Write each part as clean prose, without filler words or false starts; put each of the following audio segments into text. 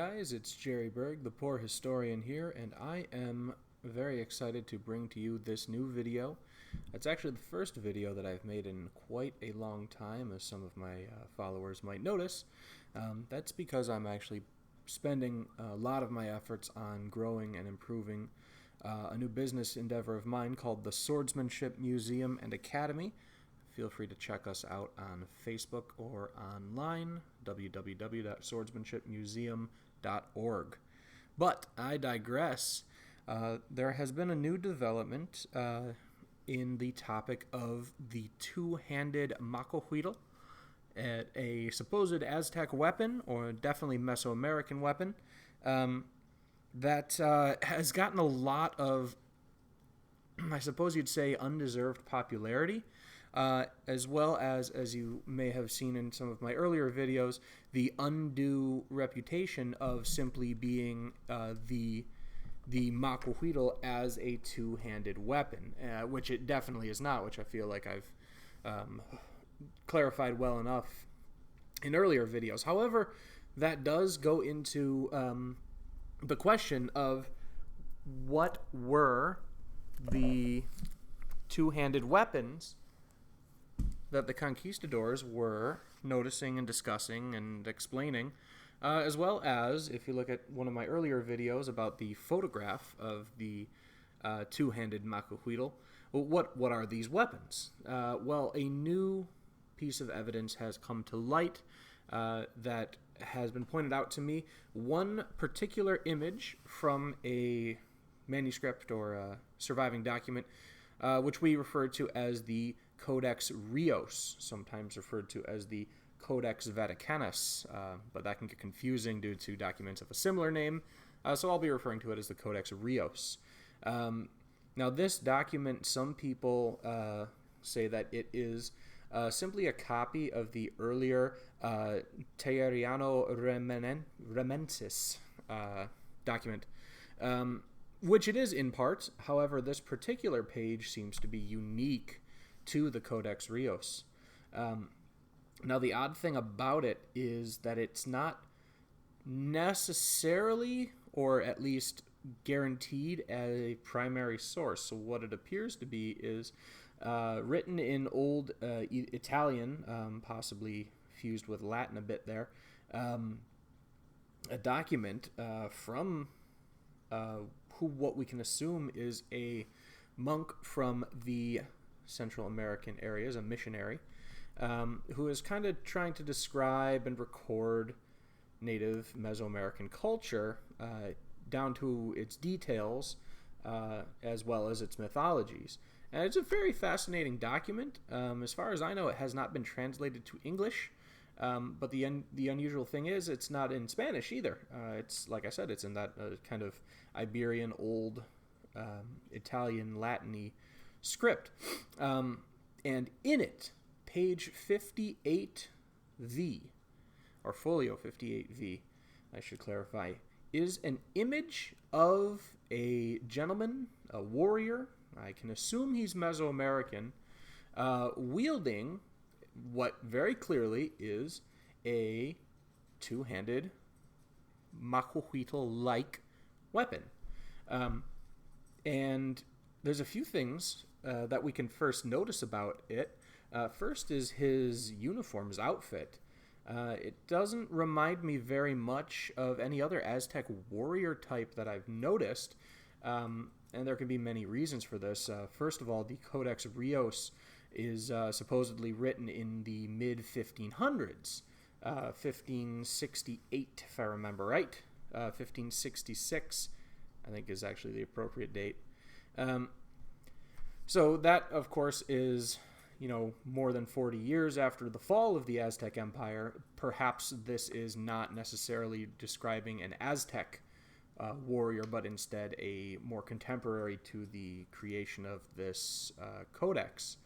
guys, it's Jerry Berg, the Poor Historian here, and I am very excited to bring to you this new video. It's actually the first video that I've made in quite a long time, as some of my followers might notice. That's because I'm actually spending a lot of my efforts on growing and improving a new business endeavor of mine called the Swordsmanship Museum and Academy. Feel free to check us out on Facebook or online, www.swordsmanshipmuseum.org. But I digress. There has been a new development in the topic of the two-handed macawhuitl, a supposed Aztec weapon, or definitely Mesoamerican weapon, that has gotten a lot of, I suppose you'd say, undeserved popularity. As well as you may have seen in some of my earlier videos, the undue reputation of simply being the macawhuitl as a two-handed weapon, which it definitely is not, which I feel like I've clarified well enough in earlier videos. However, that does go into the question of what were the two-handed weapons that the conquistadors were noticing and discussing and explaining, as well as, if you look at one of my earlier videos about the photograph of the two-handed macawhuitl, what are these weapons? Well, a new piece of evidence has come to light that has been pointed out to me. One particular image from a manuscript or a surviving document, which we refer to as the Codex Rios, sometimes referred to as the Codex Vaticanus, but that can get confusing due to documents of a similar name, so I'll be referring to it as the Codex Rios. Now, this document, some people say that it is simply a copy of the earlier Teieriano Remensis document, which it is in part. However, this particular page seems to be unique to the Codex Rios. Now, the odd thing about it is that it's not necessarily, or at least guaranteed, a primary source. So what it appears to be is written in Old Italian, possibly fused with Latin a bit there, a document from who what we can assume is a monk from the Central American areas, a missionary, who is kind of trying to describe and record native Mesoamerican culture down to its details, as well as its mythologies. And it's a very fascinating document. As far as I know, it has not been translated to English, but the unusual thing is it's not in Spanish either. It's, like I said, it's in that kind of Iberian, old Italian, Latin-y script. And in it, page 58V, or folio 58V, I should clarify, is an image of a gentleman, a warrior, I can assume he's Mesoamerican, wielding what very clearly is a two-handed macawhuitl-like weapon. And there's a few things that we can first notice about it. First is his uniform, his outfit. It doesn't remind me very much of any other Aztec warrior type that I've noticed, and there can be many reasons for this. First of all, the Codex Rios is supposedly written in the mid-1500s, 1568, if I remember right. 1566, I think, is actually the appropriate date. So that, of course, is, more than 40 years after the fall of the Aztec Empire. Perhaps this is not necessarily describing an Aztec warrior, but instead a more contemporary to the creation of this codex.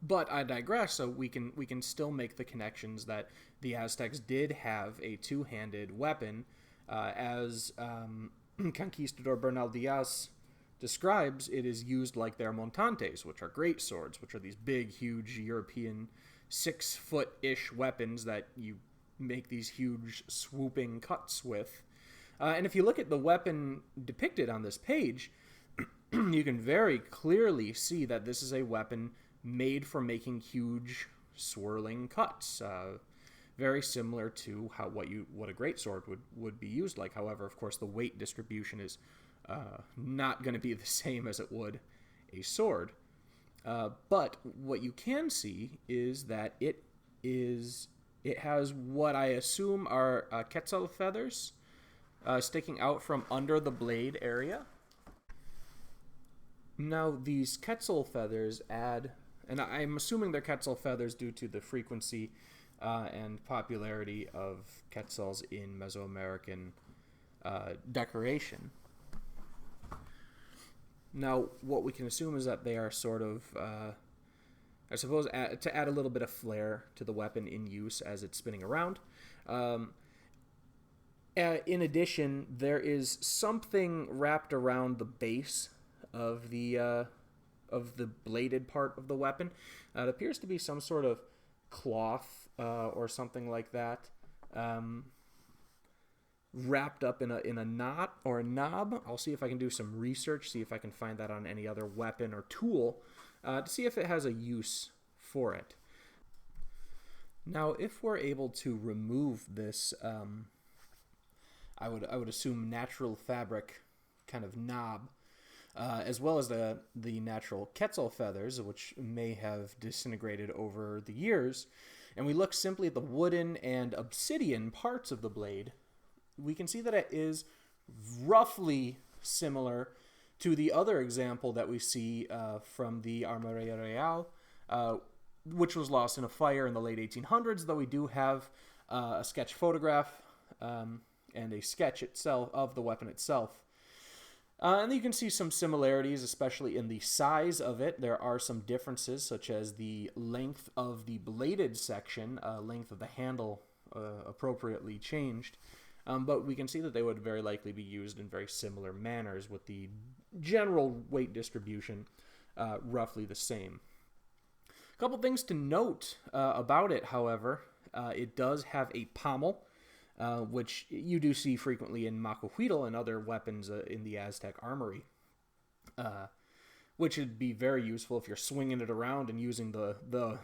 But I digress. So we can still make the connections that the Aztecs did have a two-handed weapon, as Conquistador Bernal Diaz describes. It is used like their montantes, which are great swords, which are these big, huge European 6-foot-ish weapons that you make these huge swooping cuts with. And if you look at the weapon depicted on this page, you can very clearly see that this is a weapon made for making huge swirling cuts. Very similar to what a greatsword would be used like. However, of course, the weight distribution is not going to be the same as it would a sword. But what you can see is that it has what I assume are quetzal feathers sticking out from under the blade area. Now, these quetzal feathers add, and I'm assuming they're quetzal feathers due to the frequency and popularity of quetzals in Mesoamerican decoration. Now, what we can assume is that they are sort of, I suppose, to add a little bit of flair to the weapon in use as it's spinning around. In addition, there is something wrapped around the base of the bladed part of the weapon. It appears to be some sort of cloth or something like that, wrapped up in a knot or a knob. I'll see if I can do some research, see if I can find that on any other weapon or tool, to see if it has a use for it. Now, if we're able to remove this, I would assume natural fabric kind of knob, as well as the natural quetzal feathers, which may have disintegrated over the years, and we look simply at the wooden and obsidian parts of the blade, we can see that it is roughly similar to the other example that we see from the Armeria Real, which was lost in a fire in the late 1800s, though we do have a sketch photograph and a sketch itself of the weapon itself. And you can see some similarities, especially in the size of it. There are some differences, such as the length of the bladed section, length of the handle appropriately changed. But we can see that they would very likely be used in very similar manners, with the general weight distribution roughly the same. A couple things to note about it, however. It does have a pommel, which you do see frequently in Macuahuitl and other weapons in the Aztec armory, which would be very useful if you're swinging it around and using the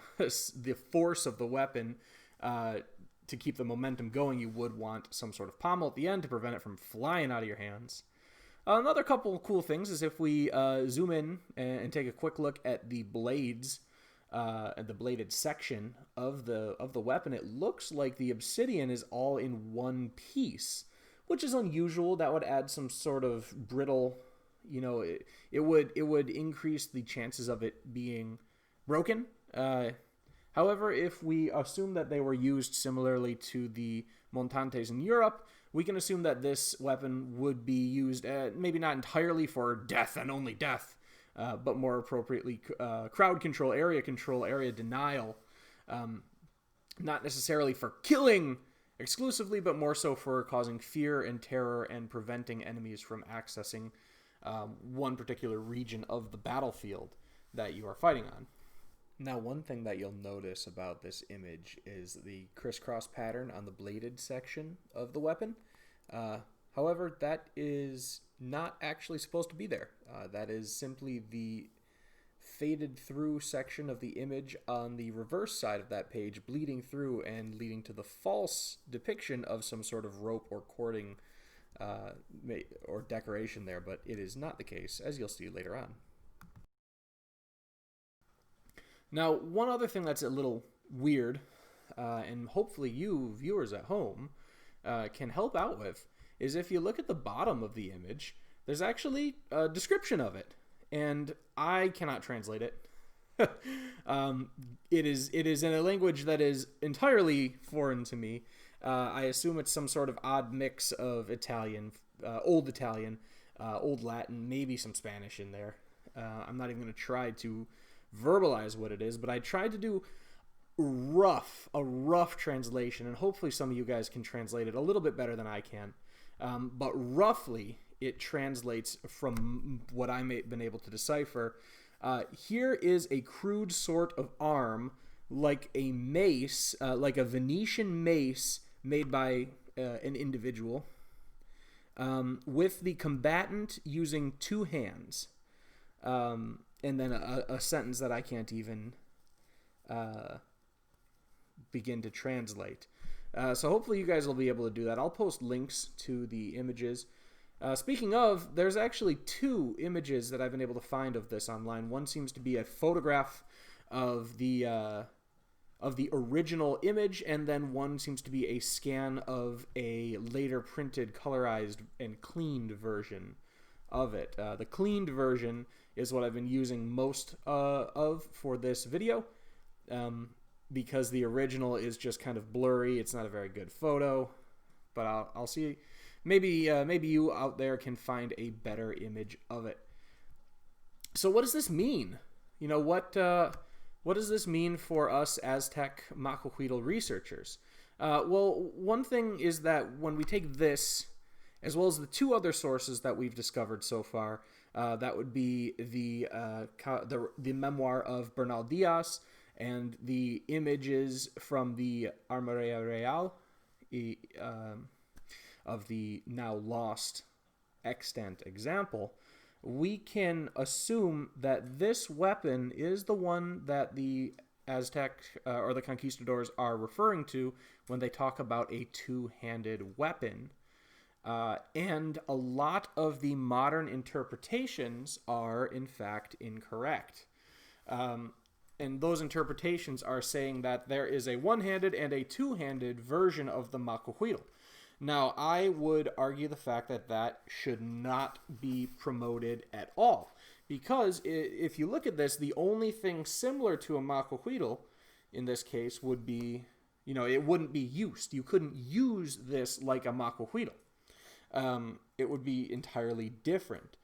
force of the weapon to keep the momentum going. You would want some sort of pommel at the end to prevent it from flying out of your hands. Another couple of cool things is if we zoom in and take a quick look at the blades, at the bladed section of the weapon, it looks like the obsidian is all in one piece, which is unusual. That would add some sort of brittle, it would increase the chances of it being broken. However, if we assume that they were used similarly to the montantes in Europe, we can assume that this weapon would be used maybe not entirely for death and only death, but more appropriately crowd control, area denial. Not necessarily for killing exclusively, but more so for causing fear and terror and preventing enemies from accessing one particular region of the battlefield that you are fighting on. Now, one thing that you'll notice about this image is the crisscross pattern on the bladed section of the weapon. However, that is not actually supposed to be there. That is simply the faded through section of the image on the reverse side of that page bleeding through and leading to the false depiction of some sort of rope or cording or decoration there, but it is not the case, as you'll see later on. Now, one other thing that's a little weird, and hopefully you, viewers at home, can help out with, is if you look at the bottom of the image, there's actually a description of it, and I cannot translate it. It is in a language that is entirely foreign to me. I assume it's some sort of odd mix of Italian, Old Latin, maybe some Spanish in there. I'm not even going to try to verbalize what it is, but I tried to do a rough translation, and hopefully some of you guys can translate it a little bit better than I can. But roughly, it translates from what I may have been able to decipher. Here is a crude sort of arm like a mace, like a Venetian mace made by an individual, with the combatant using two hands, and then a sentence that I can't even begin to translate. So hopefully you guys will be able to do that. I'll post links to the images. Speaking of, there's actually two images that I've been able to find of this online. One seems to be a photograph of the original image, and then one seems to be a scan of a later printed, colorized, and cleaned version of it. The cleaned version is what I've been using most of for this video, because the original is just kind of blurry. It's not a very good photo, but I'll see. Maybe you out there can find a better image of it. So what does this mean? You know, what does this mean for us Aztec Macuahuitl researchers? Well, one thing is that when we take this, as well as the two other sources that we've discovered so far, that would be the memoir of Bernal Diaz and the images from the Armeria Real of the now lost extant example, we can assume that this weapon is the one that the Aztec or the conquistadors are referring to when they talk about a two-handed weapon. And a lot of the modern interpretations are, in fact, incorrect. And those interpretations are saying that there is a one-handed and a two-handed version of the Macuahuitl. Now, I would argue the fact that that should not be promoted at all. Because if you look at this, the only thing similar to a Macuahuitl in this case would be, you know, it wouldn't be used. You couldn't use this like a Macuahuitl. It would be entirely different.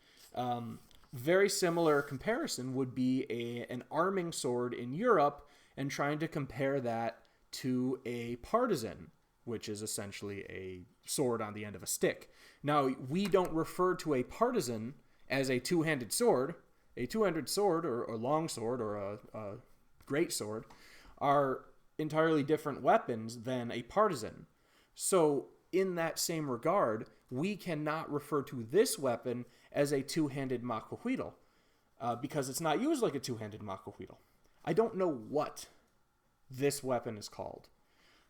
Very similar comparison would be an arming sword in Europe and trying to compare that to a partisan, which is essentially a sword on the end of a stick. Now, we don't refer to a partisan as a two-handed sword. A two-handed sword, or a long sword, or a great sword, are entirely different weapons than a partisan. So, in that same regard, we cannot refer to this weapon as a two-handed Macuahuitl, because it's not used like a two-handed Macuahuitl. I don't know what this weapon is called.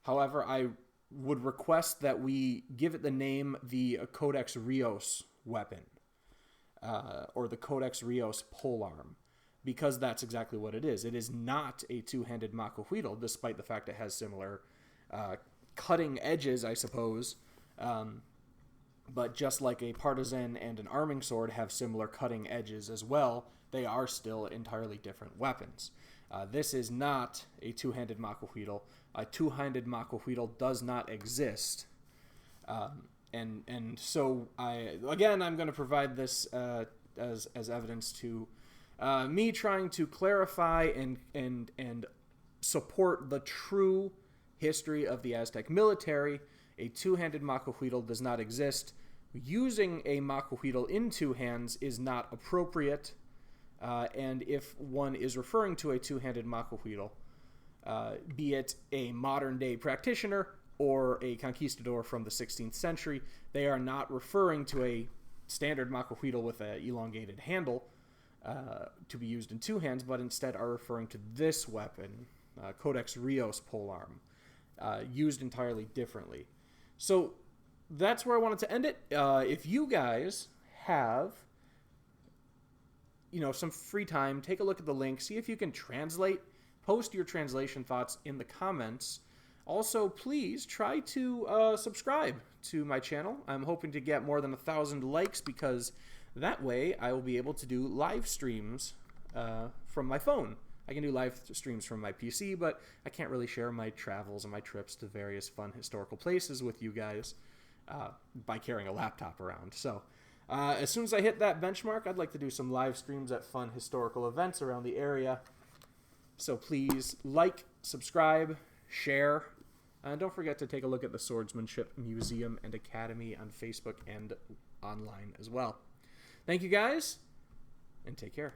However, I would request that we give it the name the Codex Rios weapon, or the Codex Rios Polearm, because that's exactly what it is. It is not a two-handed Macuahuitl, despite the fact it has similar cutting edges, I suppose. But just like a partisan and an arming sword have similar cutting edges as well, they are still entirely different weapons. This is not a two-handed Macuahuitl. A two-handed Macuahuitl does not exist. And so, I'm going to provide this as evidence to me trying to clarify and support the true history of the Aztec military. A two-handed Macuahuitl does not exist. Using a Macuahuitl in two hands is not appropriate. And if one is referring to a two-handed Macuahuitl, be it a modern-day practitioner or a conquistador from the 16th century, they are not referring to a standard Macuahuitl with an elongated handle to be used in two hands, but instead are referring to this weapon, Codex Rios Polearm, used entirely differently. So that's where I wanted to end it. If you guys have, some free time, take a look at the link, see if you can translate, post your translation thoughts in the comments. Also, please try to subscribe to my channel. I'm hoping to get more than 1,000 likes, because that way I will be able to do live streams from my phone. I can do live streams from my PC, but I can't really share my travels and my trips to various fun historical places with you guys by carrying a laptop around. So as soon as I hit that benchmark, I'd like to do some live streams at fun historical events around the area. So please like, subscribe, share, and don't forget to take a look at the Swordsmanship Museum and Academy on Facebook and online as well. Thank you guys, and take care.